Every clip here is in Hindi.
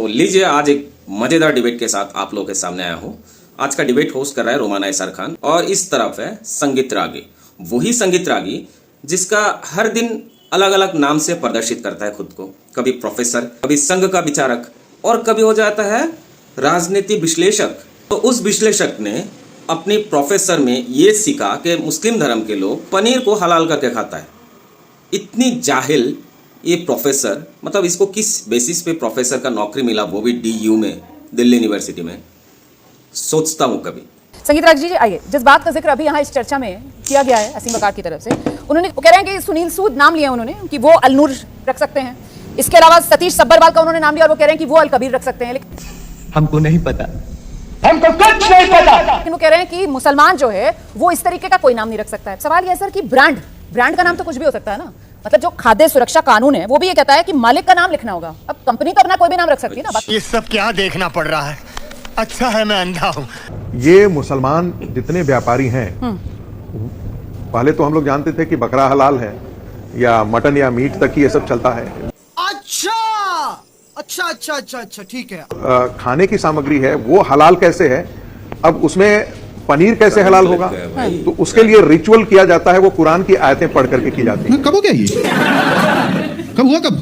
लीजिए आज एक मजेदार डिबेट के साथ आप लोगों के सामने आया हूँ। आज का डिबेट होस्ट कर रहा है रोमाना एसआर खान और इस तरफ है संगीत रागी, वही संगीत रागी जिसका हर दिन अलग अलग नाम से प्रदर्शित करता है खुद को, कभी प्रोफेसर, कभी संघ का विचारक और कभी हो जाता है राजनीति विश्लेषक। तो उस विश्लेषक ने अपनी प्रोफेसर में ये सीखा कि मुस्लिम धर्म के लोग पनीर को हलाल करके खाता है। इतनी जाहिल ये प्रोफेसर, मतलब इसको किस बेसिस पे प्रोफेसर का नौकरी मिला, वो भी DU में, दिल्ली यूनिवर्सिटी में, सोचता हूँ कभी। संगीत रागी जी आइए, जिस बात का जिक्र अभी यहाँ इस चर्चा में किया गया है असीम बकार की तरफ से, उन्होंने कह रहे हैं कि सुनील सूद नाम लिया उन्होंने कि वो अलनूर रख सकते हैं। इसके अलावा सतीश सब्बरवाल का उन्होंने नाम लिया और वो कह रहे हैं कि वो अल कबीर रख सकते हैं। लेकिन हमको नहीं पता, हमको कुछ नहीं पता। लेकिन वो कह रहे हैं कि मुसलमान जो है वो इस तरीके का कोई नाम नहीं रख सकता है। सवाल ये है सर कि ब्रांड का नाम तो कुछ भी हो सकता है ना। मतलब जो खाद्य सुरक्षा कानून है वो भी ये कहता है कि मालिक का नाम लिखना होगा। अब कंपनी तो अपना कोई भी नाम रख सकती है ना। ये सब क्या देखना पड़ रहा है? अच्छा है मैं अंधा हूँ। ये मुसलमान जितने व्यापारी हैं, पहले तो हम लोग जानते थे कि बकरा हलाल है या मटन या मीट तक ही ये सब चलता है। अच्छा ठीक है। खाने की सामग्री है वो हलाल कैसे है, अब उसमें पनीर कैसे हलाल होगा? तो उसके लिए रिचुअल किया जाता है, वो कुरान की आयतें पढ़ करके की जाती है। कब हो गया ये? कब हुआ कब?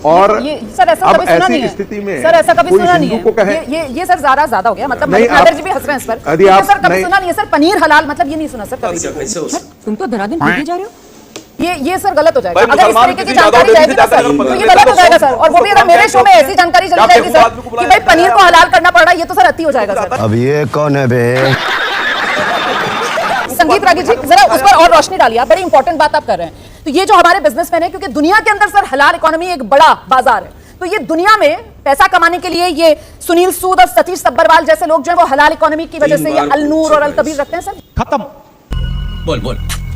और ये सर ऐसा अब कभी सुना नहीं ऐसी है। स्थिति में सर ऐसा कभी कोई सुना नहीं हिंदू को कहे, है। ये सर ज्यादा हो गया। मतलब नहीं, मलिक जी भी हंस रहे हैं इस पर। यदि आप सर कभी नहीं- सुना नहीं है सर पनीर हलाल, मतलब ये नहीं सुना सर कभी। कैसे हो सकता? तुम तो धराधीन पीटे जा रहे हो। ये सर गलत हो जाएगा। भाई, अगर इस मुसलमान तरीके की किसी जानकारी ज्यादा जाएगी ना सर, होती तो है, ये गलत हो जाएगा सर। और वो भी अगर मेरे शो में ऐसी जानकारी चली जाएगी सर आदमी को कि भाई पनीर को हलाल करना पड़ रहा है, ये तो सर अति हो जाएगा सर। अब ये कौन है बे? संगीत रागी जी जरा उस पर और रोशनी डालिए, आप बड़ी इंपॉर्टेंट बात आप कर रहे हैं। तो ये जो हमारे बिजनेसमैन है, क्योंकि दुनिया के अंदर सर हलाल इकोनॉमी एक बड़ा बाजार है, तो ये दुनिया में पैसा कमाने के लिए ये सुनील सूद और सतीश सब्बरवाल जैसे लोग जो है वो हलाल इकोनॉमी की वजह से ये अलनूर और अल कबीर रखते हैं सर। खत्म। बोल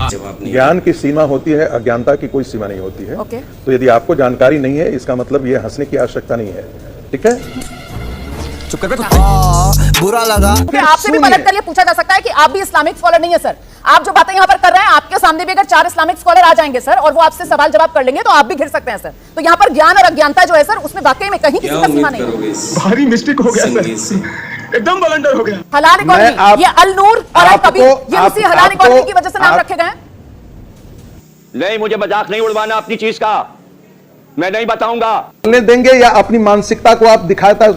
जवाब नहीं। ज्ञान की सीमा होती है, अज्ञानता की कोई सीमा नहीं होती है। ओके। तो यदि आपको जानकारी नहीं है, इसका मतलब ये हंसने की आवश्यकता नहीं है। ठीक है, चुप कर। बुरा लगा। आपसे भी पलट कर ये पूछा जा सकता है कि आप भी इस्लामिक स्कॉलर नहीं है सर। आप जो बातें यहाँ पर कर रहे हैं, आपके सामने भी अगर 4 इस्लामिक स्कॉलर आ जाएंगे सर और वो आपसे सवाल जवाब कर लेंगे तो आप भी घिर सकते हैं सर। तो यहाँ पर ज्ञान और अज्ञानता जो है सर, उसमें वाकई में कहीं किसी क्या का सीमा उम्मीद नहीं है। करोगे इस भारी मिस्टेक हो गया संगीत से? सर, एकदम बलंडर हो गया। हलाल इकोनॉमी, ये अलनूर और अल कबीर, ये उसी हलाल इकोनॉमी की वजह से नाम रखे गए हैं। नहीं, मुझे मजाक नहीं उड़वाना अपनी चीज का, मैं नहीं बताऊंगा। बोलने देंगे या अपनी मानसिकता को आप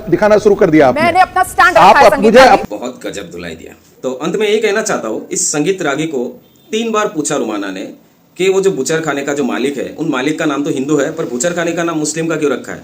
दिखाना शुरू कर दिया आपने? मैंने अपना स्टैंड रखा आप है संगीत मुझे रागी। बहुत गजब धुलाई दिया। तो अंत में ये कहना चाहता हूँ, इस संगीत रागी को 3 बार पूछा रोमाना ने कि वो जो बुचर खाने का जो मालिक है, उन मालिक का नाम तो हिंदू है, पर बुचर खाने का नाम मुस्लिम का क्यों रखा है?